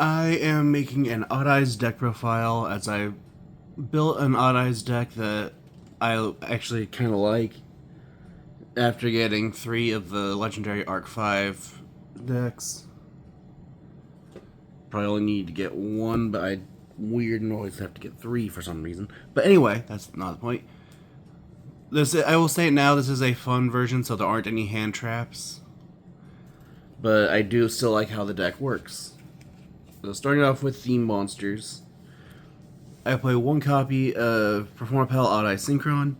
I am making an Odd Eyes deck profile as I built an Odd Eyes deck that I actually kind of like after getting 3 of the Legendary Arc 5 decks. Probably only need to get 1, but I weird and always have to get 3 for some reason. But anyway, that's not the point. I will say it now, this is a fun version, so there aren't any hand traps. But I do still like how the deck works. So starting off with theme monsters, I play 1 copy of Performapal Odd Eye Synchron.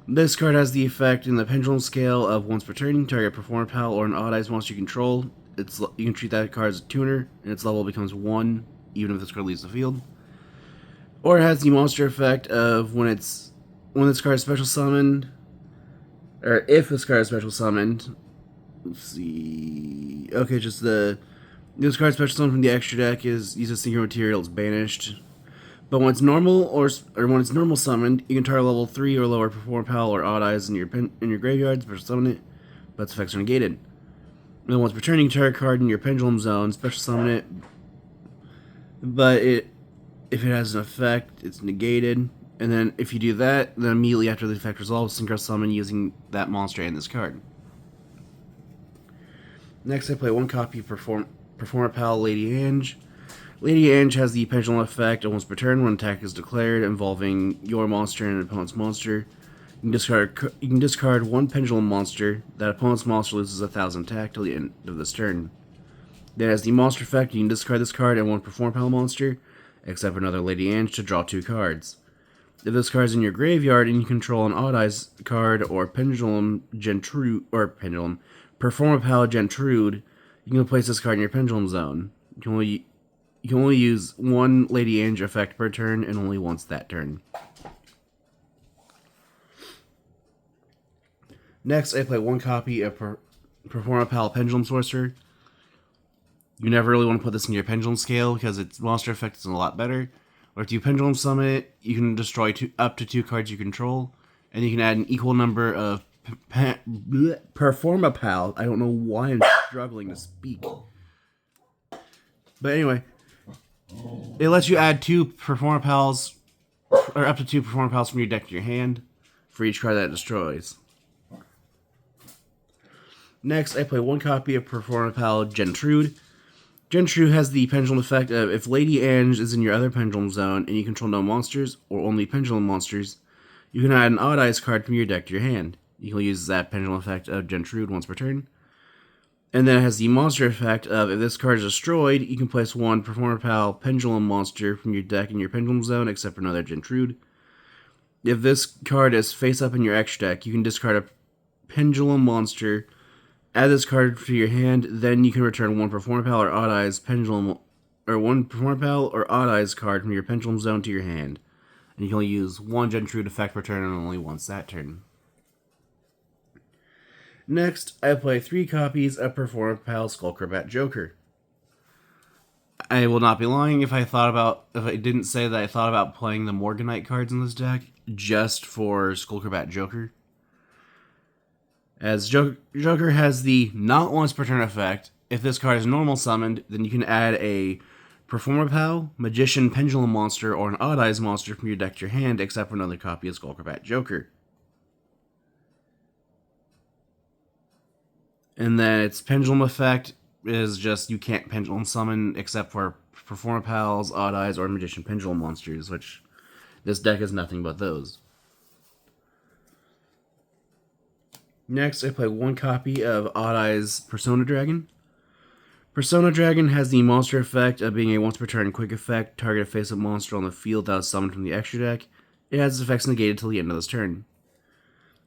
This card has the effect in the pendulum scale of once per turn, target Performapal or an Odd Eyes monster you control. You can treat that card as a tuner, and its level becomes 1, even if this card leaves the field. Or it has the monster effect of when this card is special summoned, or if this card is special summoned. Let's see. Okay, just this card special summon from the extra deck uses synchro material. It's banished. But when it's normal or when it's normal summoned, you can target level 3 or lower Performapal or Odd Eyes in your graveyard, special summon it, but its effects are negated. And then once per turn, you can target a card in your pendulum zone, special summon it, but if it has an effect, it's negated. And then if you do that, then immediately after the effect resolves, synchro summon using that monster and this card. Next, I play 1 copy Performapal Lady Ange. Lady Ange has the pendulum effect once per turn when attack is declared involving your monster and an opponent's monster. You can discard 1 pendulum monster. That opponent's monster loses 1,000 attack till the end of this turn. Then as the monster effect, you can discard this card and 1 Performapal monster, except for another Lady Ange, to draw 2 cards. If this card is in your graveyard and you control an Odd Eyes card or Performapal Gentrude, you can place this card in your pendulum zone. You can only use 1 Lady Ange effect per turn, and only once that turn. Next, I play 1 copy of Performapal Pendulum Sorcerer. You never really want to put this in your pendulum scale because its monster effect is a lot better. Or if you pendulum summon it, you can destroy up to 2 cards you control, and you can add an equal number of Performapal. I don't know why I'm struggling to speak. But anyway, it lets you add 2 Performapals, or up to 2 Performapals from your deck to your hand for each card that it destroys. Next, I play 1 copy of Performapal Gentrude. Gentrude has the pendulum effect of if Lady Ange is in your other pendulum zone and you control no monsters, or only pendulum monsters, you can add an Odd Eyes card from your deck to your hand. You can use that pendulum effect of Gentrude once per turn. And then it has the monster effect of if this card is destroyed, you can place 1 Performapal Pendulum monster from your deck in your pendulum zone, except for another Gentrude. If this card is face up in your extra deck, you can discard a Pendulum monster, add this card to your hand, then you can return 1 Performapal or Odd Eyes Pendulum, or 1 Performapal or Odd Eyes card from your pendulum zone to your hand. And you can only use 1 Gentrude effect per turn and only once that turn. Next, I play 3 copies of Performapal Skullcrobat Joker. I will not be lying if I didn't say that I thought about playing the Morganite cards in this deck just for Skullcrobat Joker. As Joker has the not once per turn effect, if this card is normal summoned, then you can add a Performapal, Magician Pendulum monster, or an Odd Eyes monster from your deck to your hand, except for another copy of Skullcrobat Joker. And then its pendulum effect is just you can't pendulum summon except for Performapals, Odd Eyes, or Magician Pendulum monsters, which this deck is nothing but those. Next, I play 1 copy of Odd Eyes Persona Dragon. Persona Dragon has the monster effect of being a once per turn quick effect, target a face-up monster on the field that was summoned from the extra deck. It has its effects negated till the end of this turn.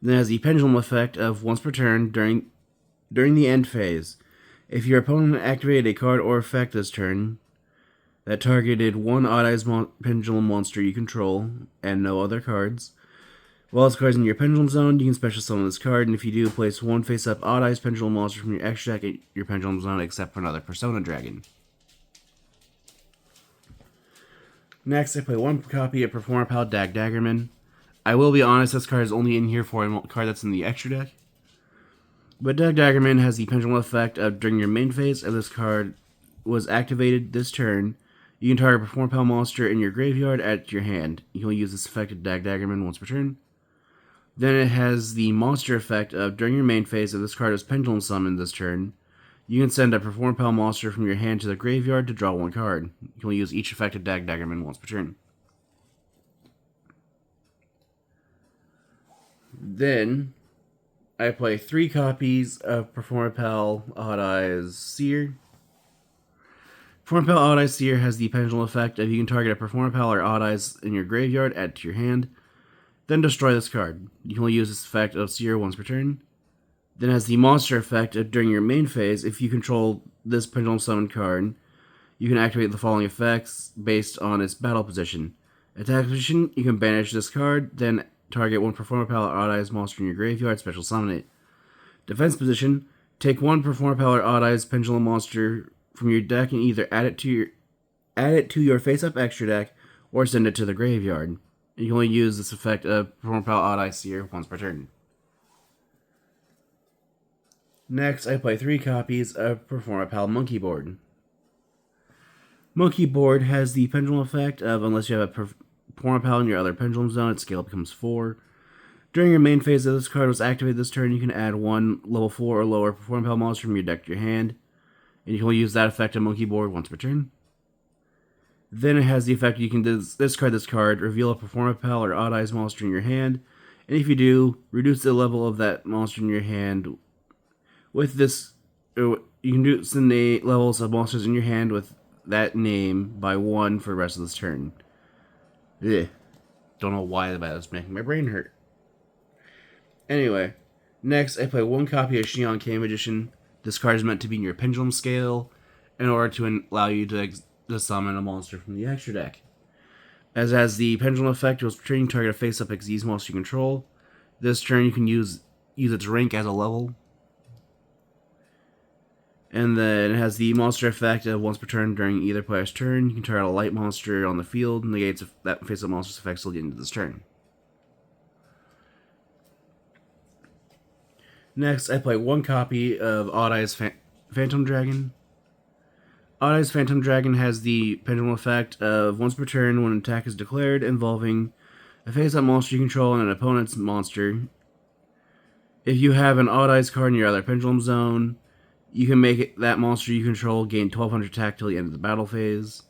Then it has the pendulum effect of once per turn during the end phase. If your opponent activated a card or effect this turn that targeted 1 Odd Eyes Pendulum monster you control, and no other cards, while this card is in your pendulum zone, you can special summon this card, and if you do, place 1 face-up Odd Eyes Pendulum monster from your extra deck at your pendulum zone, except for another Persona Dragon. Next, I play 1 copy of Performapal Dag Daggerman. I will be honest, this card is only in here for a card that's in the extra deck. But Dag Daggerman has the pendulum effect of during your main phase, if this card was activated this turn, you can target a Perform Pal monster in your graveyard at your hand. You can only use this effect at Daggerman once per turn. Then it has the monster effect of during your main phase, if this card is Pendulum Summoned this turn, you can send a Perform Pal monster from your hand to the graveyard to draw one card. You can only use each effect at Daggerman once per turn. Then I play 3 copies of Perform Pal Odd Eyes Seer. Perform Pal Odd Eyes Seer has the pendulum effect of you can target a Perform Pal or Odd Eyes in your graveyard, add to your hand, then destroy this card. You can only use this effect of Seer once per turn. Then has the monster effect of during your main phase, if you control this Pendulum Summon card, you can activate the following effects based on its battle position. Attack position, you can banish this card, then target one Perform Pal or Odd Eyes monster in your graveyard, special summon it. Defense position, take one Perform Pal or Odd Eyes pendulum monster from your deck and either add it to your face-up extra deck or send it to the graveyard. You can only use this effect of Perform Pal Odd Eyes Seer once per turn. Next, I play 3 copies of Perform Pal Monkey Board. Monkey Board has the pendulum effect of unless you have a Perform Pal in your other pendulum zone, its scale becomes 4. During your main phase, if this card was activated this turn, you can add one level 4 or lower Perform Pal monster from your deck to your hand, and you can only use that effect on Monkey Board once per turn. Then it has the effect you can discard this card, reveal a Perform Pal or Odd Eyes monster in your hand, and if you do, reduce the level of that monster in your hand. With this, you can reduce the levels of monsters in your hand with that name by 1 for the rest of this turn. Ugh. Don't know why that was making my brain hurt. Anyway, next I play 1 copy of Xion K Magician. This card is meant to be in your pendulum scale in order to allow you to summon a monster from the extra deck. As it has the pendulum effect, it was turning target a face-up Xyz monster you control. This turn you can use its rank as a level. And then it has the monster effect of once per turn during either player's turn, you can target a light monster on the field, negates that face-up monster's effects till the end of this turn. Next, I play 1 copy of Odd Eyes Phantom Dragon. Odd Eyes Phantom Dragon has the pendulum effect of once per turn when an attack is declared involving a face-up monster you control and an opponent's monster. If you have an Odd Eyes card in your other pendulum zone, you can make that monster you control gain 1200 attack till the end of the battle phase.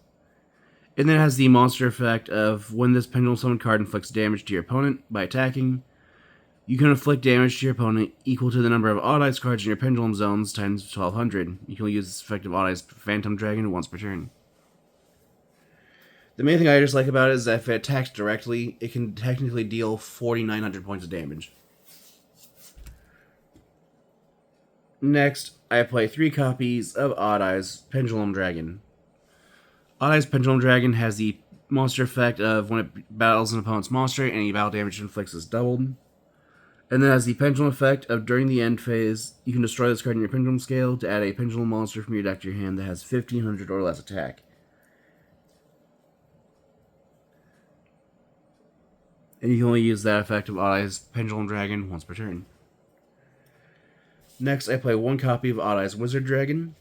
And then it has the monster effect of when this pendulum summon card inflicts damage to your opponent by attacking, you can inflict damage to your opponent equal to the number of Odd Eyes cards in your pendulum zones times 1200. You can use this effect of Odd Eyes Phantom Dragon once per turn. The main thing I just like about it is that if it attacks directly, it can technically deal 4,900 points of damage. Next, I play 3 copies of Odd Eyes Pendulum Dragon. Odd Eyes Pendulum Dragon has the monster effect of when it battles an opponent's monster, any battle damage it inflicts is doubled. And then has the pendulum effect of during the end phase, you can destroy this card in your pendulum scale to add a pendulum monster from your deck to your hand that has 1500 or less attack. And you can only use that effect of Odd Eyes Pendulum Dragon once per turn. Next, I play 1 copy of Odd Eyes Wizard Dragon.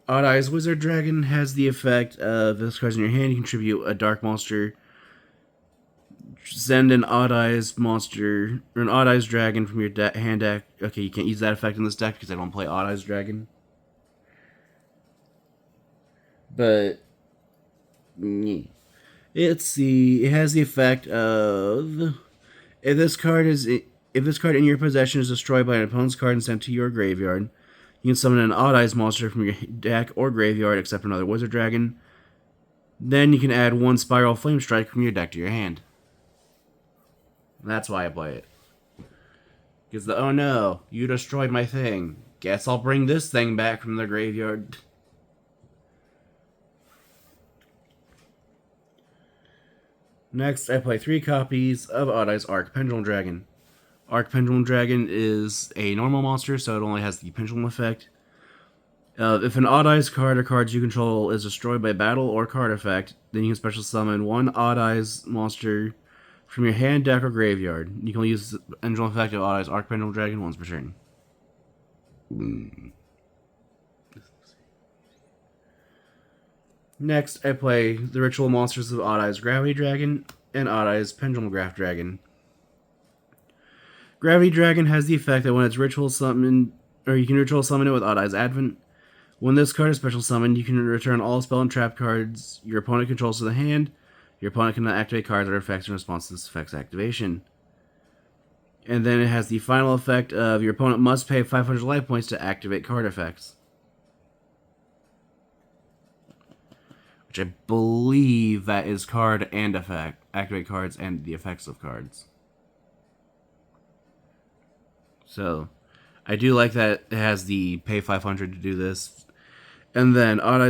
Odd Eyes Wizard Dragon has the effect of this card's in your hand, you contribute a dark monster. Send an Odd Eyes monster, or an Odd Eyes Dragon from your hand deck. Okay, you can't use that effect in this deck because I don't play Odd Eyes Dragon. But, it has the effect of, if this card in your possession is destroyed by an opponent's card and sent to your graveyard, you can summon an Odd Eyes monster from your deck or graveyard except another Wizard Dragon. Then you can add 1 Spiral Flame Strike from your deck to your hand. That's why I play it. Because oh no, you destroyed my thing. Guess I'll bring this thing back from the graveyard. Next, I play 3 copies of Odd Eyes Arc Pendulum Dragon. Arc Pendulum Dragon is a normal monster, so it only has the pendulum effect. If an Odd Eyes card or cards you control is destroyed by battle or card effect, then you can special summon 1 Odd Eyes monster from your hand, deck, or graveyard. You can only use the pendulum effect of Odd Eyes Arc Pendulum Dragon once per turn. Next, I play the ritual monsters of Odd Eyes Gravity Dragon and Odd Eyes Pendulum Graph Dragon. Gravity Dragon has the effect that when it's ritual summoned, or you can ritual summon it with Odd Eyes Advent. When this card is special summoned, you can return all spell and trap cards your opponent controls to the hand. Your opponent cannot activate cards or effects in response to this effect's activation. And then it has the final effect of your opponent must pay 500 life points to activate card effects. Which I believe that is card and effect. Activate cards and the effects of cards. So, I do like that it has the pay 500 to do this. And then Odd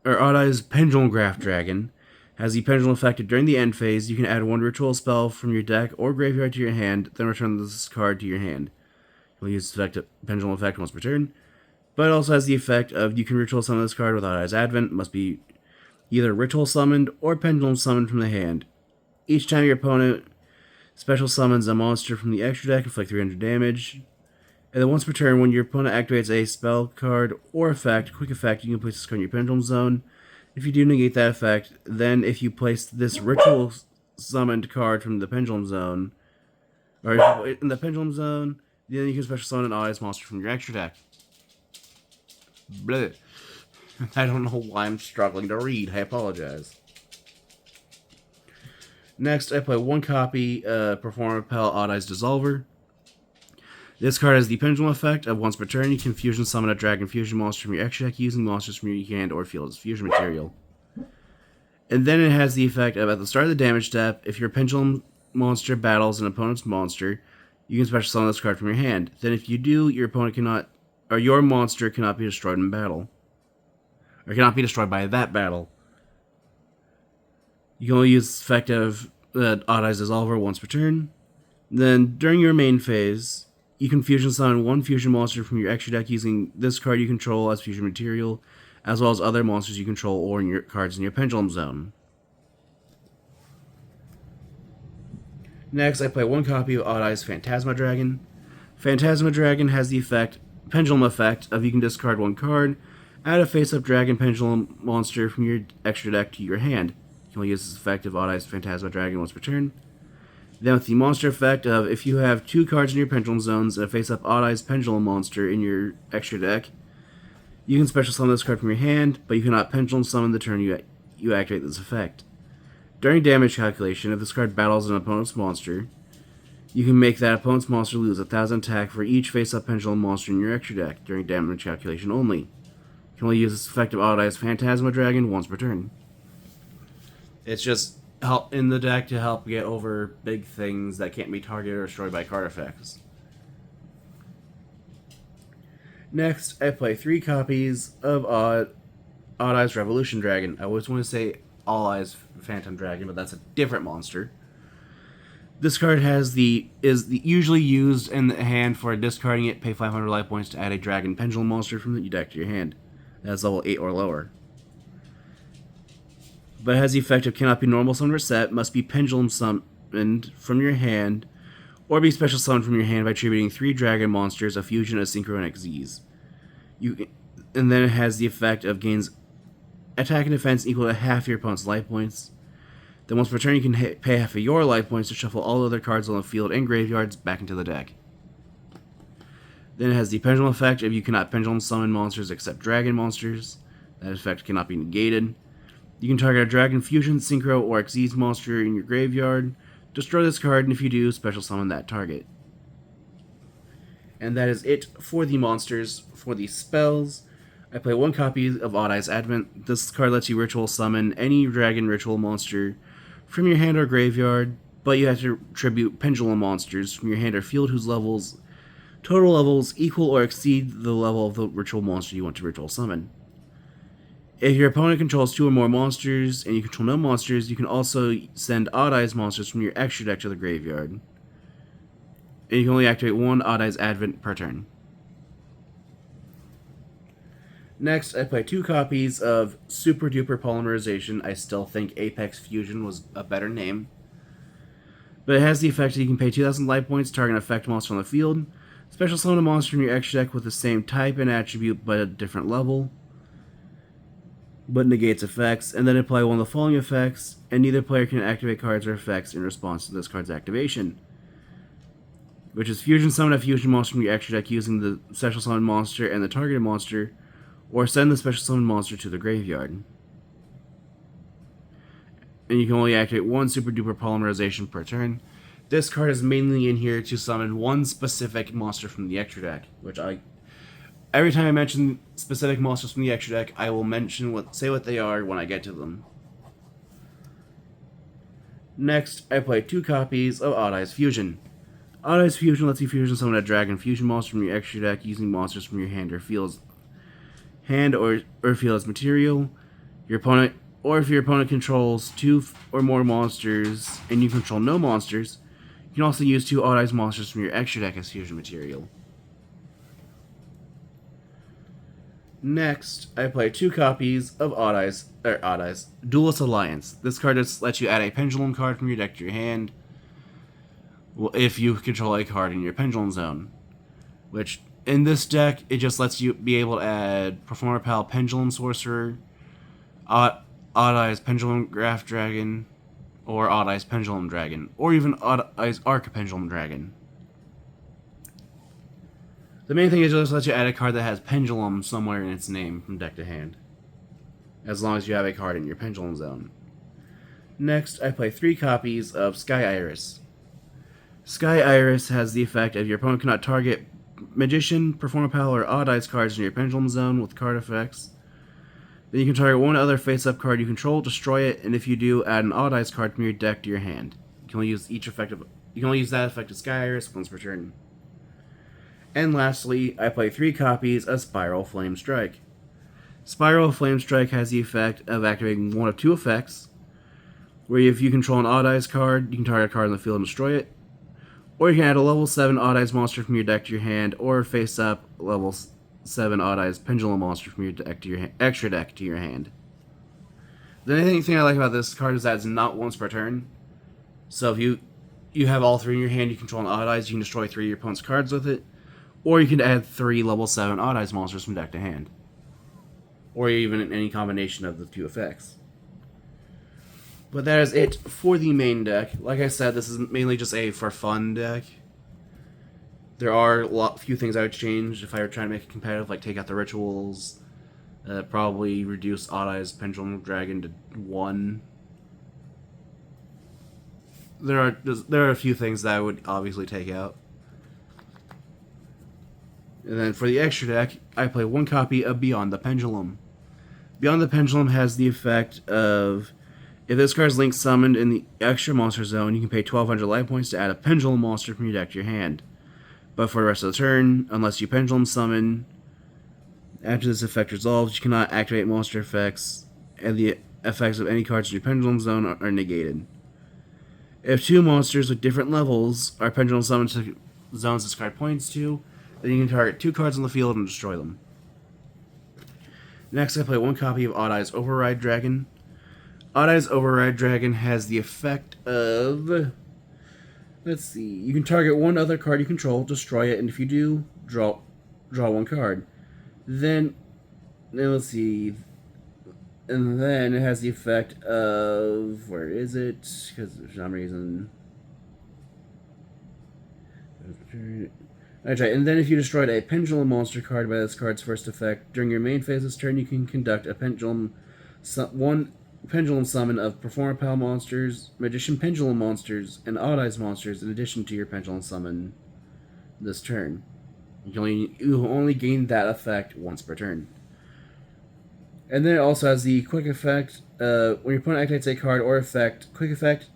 Eyes Pendulum Graph Dragon has the pendulum effect during the end phase. You can add one ritual spell from your deck or graveyard to your hand, then return this card to your hand. You'll use the pendulum effect once per turn. But it also has the effect of you can ritual summon this card with Odd Eyes Advent. It must be either ritual summoned or pendulum summoned from the hand. Each time your opponent special summons a monster from the extra deck, inflict 300 damage. And then once per turn, when your opponent activates a spell card or effect, quick effect, you can place this card in your pendulum zone. If you do negate that effect, then if you place this ritual summoned card from the pendulum zone, or in the pendulum zone, then you can special summon an Odd Eyes monster from your extra deck. Bleh. I don't know why I'm struggling to read. I apologize. Next, I play one copy Perform Repel Odd Eyes Dissolver. This card has the pendulum effect of once per turn, you can fusion summon a dragon fusion monster from your extra deck using monsters from your hand or field as fusion material. And then it has the effect of at the start of the damage step, if your pendulum monster battles an opponent's monster, you can special summon this card from your hand. Then if you do, your opponent cannot, or your monster cannot be destroyed in battle. Or cannot be destroyed by that battle. You can only use the effect of Odd Eyes Dissolver once per turn. Then during your main phase, you can fusion summon one fusion monster from your extra deck using this card you control as fusion material, as well as other monsters you control or in your cards in your pendulum zone. Next, I play one copy of Odd Eyes Phantasma Dragon. Phantasma Dragon has the pendulum effect of you can discard one card, add a face-up dragon pendulum monster from your extra deck to your hand. You can only use this effect of Odd Eyes Phantasma Dragon once per turn. Then with the monster effect of if you have two cards in your pendulum zones and a face-up Odd Eyes Pendulum monster in your extra deck, you can special summon this card from your hand, but you cannot pendulum summon the turn you activate this effect. During damage calculation, if this card battles an opponent's monster, you can make that opponent's monster lose 1,000 attack for each face-up pendulum monster in your extra deck during damage calculation only. You can only use this effect of Odd Eyes Phantasma Dragon once per turn. It's just help in the deck to help get over big things that can't be targeted or destroyed by card effects. Next, I play 3 copies of Odd Eyes Revolution Dragon. I always want to say All Eyes Phantom Dragon, but that's a different monster. This card is usually used in the hand for discarding it, pay 500 life points to add a dragon pendulum monster from the deck to your hand. That's level 8 or lower. But it has the effect of cannot be normal summoned or set, must be pendulum summoned from your hand, or be special summoned from your hand by attributing 3 dragon monsters, a fusion, a synchro, and Xyz. And then it has the effect of gains attack and defense equal to half your opponent's life points. Then once per turn you can pay half of your life points to shuffle all other cards on the field and graveyards back into the deck. Then it has the pendulum effect of you cannot pendulum summon monsters except dragon monsters. That effect cannot be negated. You can target a Dragon Fusion, Synchro, or Xyz monster in your graveyard, destroy this card, and if you do, special summon that target. And that is it for the monsters. For the spells, I play 1 copy of Odd Eyes Advent. This card lets you ritual summon any dragon ritual monster from your hand or graveyard, but you have to tribute pendulum monsters from your hand or field whose total levels equal or exceed the level of the ritual monster you want to ritual summon. If your opponent controls 2 or more monsters, and you control no monsters, you can also send Odd Eyes monsters from your extra deck to the graveyard. And you can only activate 1 Odd Eyes Advent per turn. Next, I play 2 copies of Super Duper Polymerization. I still think Apex Fusion was a better name. But it has the effect that you can pay 2,000 life points, target an effect monster on the field, special summon a monster from your extra deck with the same type and attribute but a different level. but negates effects, and then apply one of the following effects, and neither player can activate cards or effects in response to this card's activation. Which is fusion summon a fusion monster from your extra deck using the special summon monster and the targeted monster, or send the special summon monster to the graveyard. And you can only activate one super duper polymerization per turn. This card is mainly in here to summon one specific monster from the extra deck, which every time I mention specific monsters from the extra deck, I will say what they are when I get to them. Next, I play 2 copies of Odd Eyes Fusion. Odd Eyes Fusion lets you fusion summon a dragon fusion monster from your extra deck using monsters from your hand or field as material. Your opponent, or if your opponent controls 2 or more monsters and you control no monsters, you can also use 2 Odd Eyes monsters from your extra deck as fusion material. Next, I play 2 copies of Odd Eyes Duelist Alliance. This card just lets you add a pendulum card from your deck to your hand. Well, if you control a card in your pendulum zone, which in this deck it just lets you be able to add Performer Pal Pendulum Sorcerer, Odd Eyes Pendulum Graph Dragon, or Odd Eyes Pendulum Dragon, or even Odd Eyes Arc Pendulum Dragon. The main thing is it just lets you add a card that has Pendulum somewhere in its name from deck to hand, as long as you have a card in your pendulum zone. Next, I play 3 copies of Sky Iris. Sky Iris has the effect of your opponent cannot target Magician, Performer Pal, or Odd Eyes cards in your pendulum zone with card effects. Then you can target one other face-up card you control, destroy it, and if you do, add an Odd Eyes card from your deck to your hand. You can only use that effect of Sky Iris once per turn. And lastly, I play 3 copies of Spiral Flame Strike. Spiral Flame Strike has the effect of activating one of 2 effects, where if you control an Odd Eyes card, you can target a card in the field and destroy it. Or you can add a level 7 Odd Eyes monster from your deck to your hand, or face up level 7 Odd Eyes Pendulum monster from your deck to your extra deck to your hand. The only thing I like about this card is that it's not once per turn. So if you have all 3 in your hand, you control an Odd Eyes, you can destroy 3 of your opponent's cards with it. Or you can add 3 level 7 Odd Eyes monsters from deck to hand. Or even any combination of the 2 effects. But that is it for the main deck. Like I said, this is mainly just a for fun deck. There are few things I would change if I were trying to make it competitive, like take out the rituals, probably reduce Odd Eyes Pendulum Dragon to 1. There are a few things that I would obviously take out. And then for the extra deck, I play 1 copy of Beyond the Pendulum. Beyond the Pendulum has the effect of, if this card is link summoned in the extra monster zone, you can pay 1200 life points to add a pendulum monster from your deck to your hand. But for the rest of the turn, unless you pendulum summon, after this effect resolves, you cannot activate monster effects, and the effects of any cards in your pendulum zone are negated. If 2 monsters with different levels are pendulum summoned to zones this card points to, then you can target 2 cards on the field and destroy them. Next, I play 1 copy of Odd Eyes Override Dragon. Odd Eyes Override Dragon has the effect of, let's see, you can target 1 other card you control, destroy it, and if you do, draw 1 card. Then let's see, and then it has the effect of, where is it? Because for some reason, that's right. And then if you destroyed a pendulum monster card by this card's first effect during your main phase this turn, you can conduct a one pendulum summon of Performer Pal monsters, Magician Pendulum monsters, and Odd Eyes monsters in addition to your pendulum summon this turn. You only gain that effect once per turn. And then it also has the quick effect. When your opponent activates a card or effect, quick effect,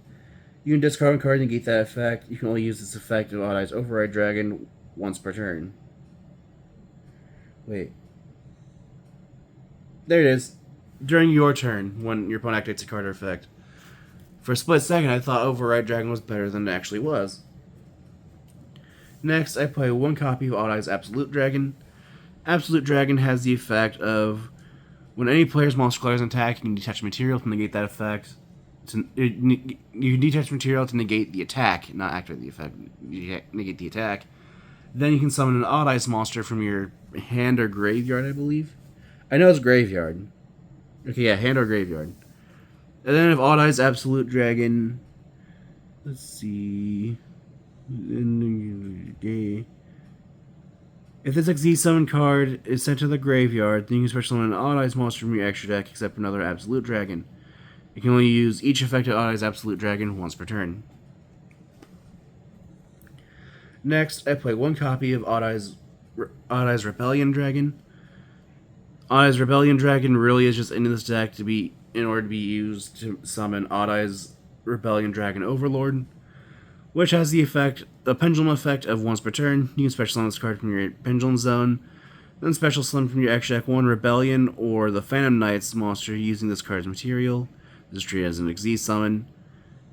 you can discard 1 card and negate that effect. You can only use this effect of Odd Eyes Override Dragon once per turn. Wait. There it is. During your turn, when your opponent activates a card or effect. For a split second, I thought Override Dragon was better than it actually was. Next, I play 1 copy of Odd Eyes Absolute Dragon. Absolute Dragon has the effect of, when any player's monster color is an attack, you can detach material to negate that effect. You can detach material to negate the attack, not activate the effect. You negate the attack. Then you can summon an Odd Eyes monster from your hand or graveyard, I believe. I know it's graveyard. Okay, yeah, hand or graveyard. And then if Odd Eyes Absolute Dragon. Let's see. If this Xyz summon card is sent to the graveyard, then you can special summon an Odd Eyes monster from your extra deck, except for another Absolute Dragon. You can only use each affected Odd Eyes Absolute Dragon once per turn. Next, I play one copy of Odd Eyes Rebellion Dragon. Odd Eyes Rebellion Dragon really is just in this deck in order to be used to summon Odd Eyes Rebellion Dragon Overlord, which has the pendulum effect of once per turn. You can special summon this card from your Pendulum Zone, then special summon from your extra deck one Rebellion or the Phantom Knights monster using this card's material. This is treated as an Xyz summon.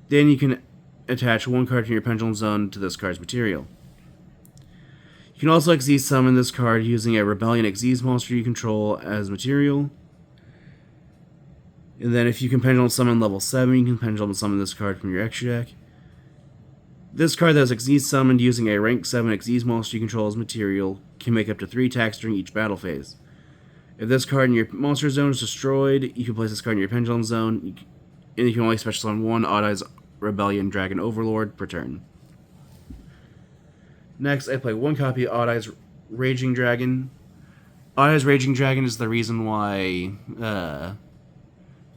Then you can attach one card from your Pendulum Zone to this card's material. You can also Xyz summon this card using a Rebellion Xyz monster you control as material. And then if you can Pendulum Summon level 7, you can Pendulum Summon this card from your extra deck. This card that is Xyz summoned using a rank 7 Xyz monster you control as material can make up to 3 attacks during each battle phase. If this card in your monster zone is destroyed, you can place this card in your Pendulum Zone, and you can only special summon one Odd Eyes Rebellion Dragon Overlord per turn. Next, I play one copy of Odd Eyes Raging Dragon. Odd Eyes Raging Dragon is the reason why,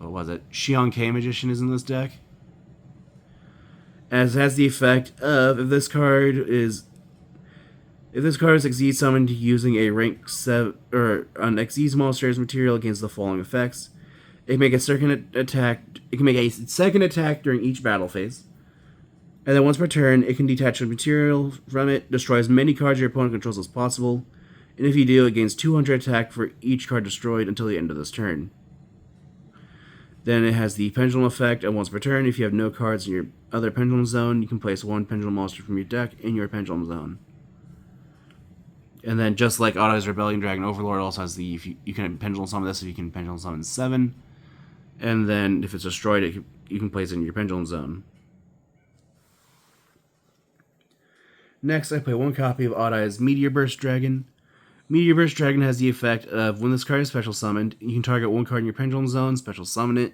Xion K Magician is in this deck. As it has the effect of, if this card is Xyz summoned using a rank 7 or an Xyz monster as material against the following effects. It can make a second attack during each battle phase. And then once per turn, it can detach a material from it, destroy as many cards your opponent controls as possible, and if you do, it gains 200 attack for each card destroyed until the end of this turn. Then it has the Pendulum effect, and once per turn, if you have no cards in your other Pendulum Zone, you can place one Pendulum monster from your deck in your Pendulum Zone. And then just like Odd Eyes Rebellion Dragon Overlord also has the, if you can Pendulum Summon this, if you can Pendulum Summon 7. And then if it's destroyed, you can place it in your Pendulum Zone. Next, I play one copy of Odd Eyes Meteor Burst Dragon. Meteor Burst Dragon has the effect of, when this card is special summoned, you can target one card in your Pendulum Zone, special summon it.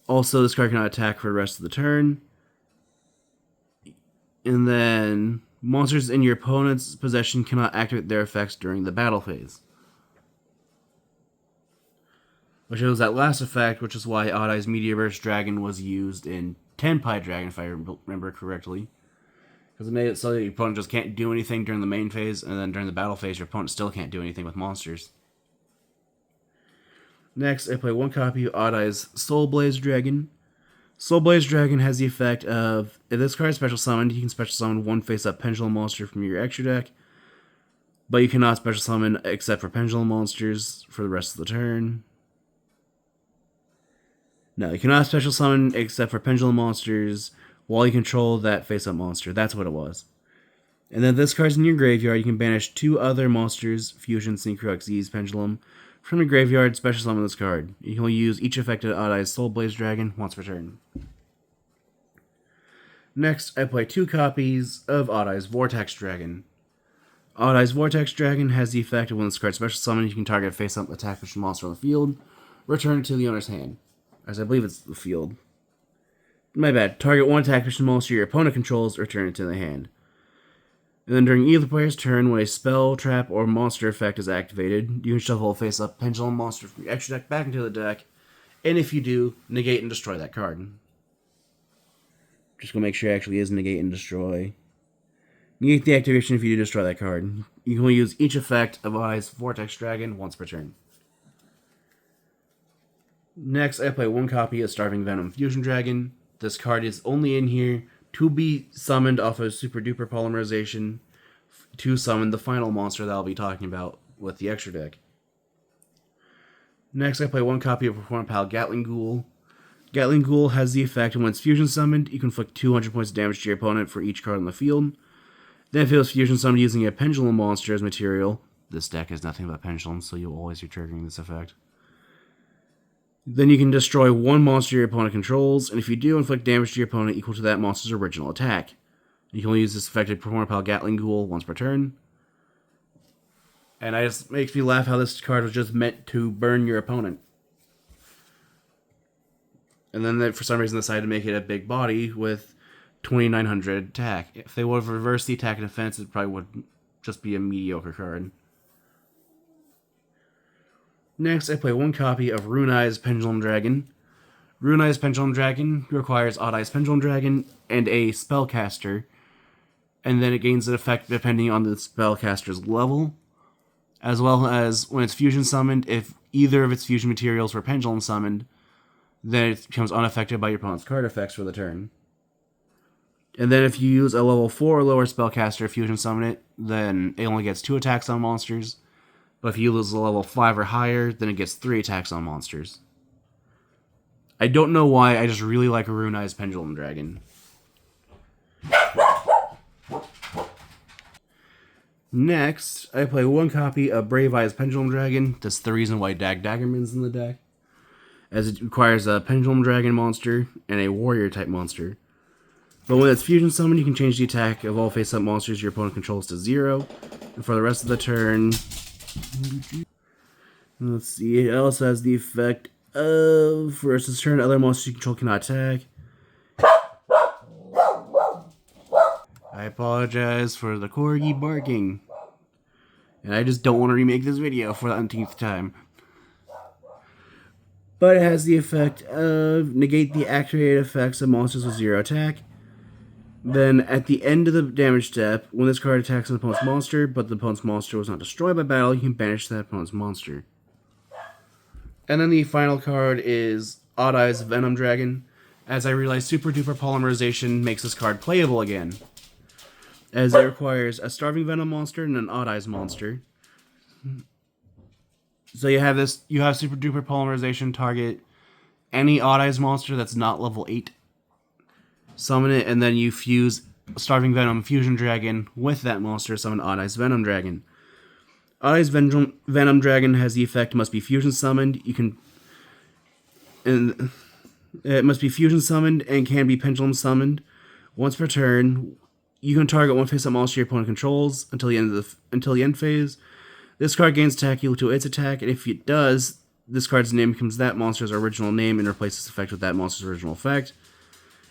Also, this card cannot attack for the rest of the turn. And then, monsters in your opponent's possession cannot activate their effects during the battle phase. Which shows that last effect, which is why Odd Eyes Meteor Burst Dragon was used in Tenpai Dragon, if I remember correctly. Because it made it so that your opponent just can't do anything during the main phase, and then during the battle phase, your opponent still can't do anything with monsters. Next, I play one copy of Odd Eyes Soul Blaze Dragon. Soul Blaze Dragon has the effect of, if this card is special summoned, you can special summon one face-up Pendulum monster from your extra deck, but you cannot special summon except for Pendulum monsters for the rest of the turn. No, you cannot special summon except for Pendulum monsters while you control that face-up monster. That's what it was. And then this card's in your graveyard. You can banish 2 other monsters, Fusion, Synchro, Xyz, Pendulum, from your graveyard, special summon this card. You can only use each affected Odd Eyes Soul Blaze Dragon once per turn. Next, I play 2 copies of Odd Eyes Vortex Dragon. Odd Eyes Vortex Dragon has the effect of, when this card special summoned, you can target a face-up attack push monster on the field, return it to the owner's hand. As I believe it's the field. My bad. Target one attack push monster your opponent controls, return it to the hand. And then during either player's turn, when a spell, trap, or monster effect is activated, you can shuffle a face-up Pendulum monster from your extra deck back into the deck, and if you do, negate and destroy that card. Just gonna make sure it actually is negate and destroy. Negate the activation if you do destroy that card. You can only use each effect of Odd Eyes Vortex Dragon once per turn. Next, I play one copy of Starving Venom Fusion Dragon. This card is only in here to be summoned off of Super Duper Polymerization to summon the final monster that I'll be talking about with the extra deck. Next, I play one copy of Perform Pal Gatling Ghoul. Gatling Ghoul has the effect, and when it's fusion summoned, you can inflict 200 points of damage to your opponent for each card on the field. Then if it was fusion summoned using a Pendulum monster as material, this deck has nothing but pendulums, so you'll always be triggering this effect. Then you can destroy one monster your opponent controls, and if you do, inflict damage to your opponent equal to that monster's original attack. You can only use this effect to perform Pal Gatling Ghoul once per turn. And it just makes me laugh how this card was just meant to burn your opponent. And then they, for some reason, decided to make it a big body with 2900 attack. If they would have reversed the attack and defense, it probably would just be a mediocre card. Next, I play one copy of Rune-Eyes Pendulum Dragon. Rune-Eyes Pendulum Dragon requires Odd-Eyes Pendulum Dragon and a Spellcaster, and then it gains an effect depending on the Spellcaster's level, as well as when it's fusion summoned, if either of its fusion materials were pendulum summoned, then it becomes unaffected by your opponent's card effects for the turn. And then if you use a level 4 or lower Spellcaster fusion summon it, then it only gets 2 attacks on monsters. But if you use a level 5 or higher, then it gets 3 attacks on monsters. I don't know why, I just really like a Rune-Eyes Pendulum Dragon. Next, I play one copy of Brave-Eyes Pendulum Dragon. That's the reason why Daggerman's in the deck, as it requires a Pendulum Dragon monster and a Warrior-type monster. But when it's fusion summoned, you can change the attack of all face-up monsters your opponent controls to 0. And for the rest of the turn... Let's see, it also has the effect of... For its turn, other monsters you control cannot attack. I apologize for the corgi barking. And I just don't want to remake this video for the umpteenth time. But it has the effect of negate the activated effects of monsters with 0 attack. Then, at the end of the damage step, when this card attacks an opponent's monster, but the opponent's monster was not destroyed by battle, you can banish that opponent's monster. And then the final card is Odd-Eyes Venom Dragon, as I realize Super Duper Polymerization makes this card playable again, as it requires a Starving Venom monster and an Odd-Eyes monster. So you have Super Duper Polymerization target any Odd-Eyes monster that's not level 8. Summon it, and then you fuse Starving Venom Fusion Dragon with that monster, summon Odd-Eyes Venom Dragon. Odd-Eyes Venom Dragon has the effect must be fusion summoned. It must be fusion summoned and can be pendulum summoned. Once per turn, you can target one face-up monster your opponent controls until the end phase. This card gains attack equal to its attack, and if it does, this card's name becomes that monster's original name and replaces this effect with that monster's original effect.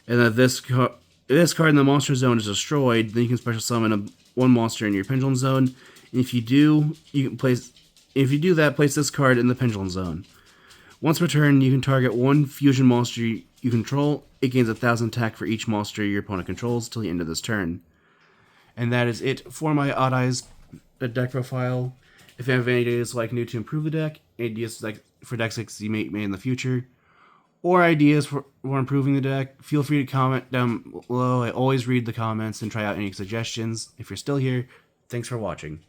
And if this card in the monster zone is destroyed, then you can special summon one monster in your pendulum zone. And if you do, place this card in the pendulum zone. Once per turn, you can target one fusion monster you control. It gains 1,000 attack for each monster your opponent controls till the end of this turn. And that is it for my Odd-Eyes deck profile. If you have any ideas like new to improve the deck, ideas like for decks you may in the future, or ideas for improving the deck, feel free to comment down below. I always read the comments and try out any suggestions. If you're still here, thanks for watching.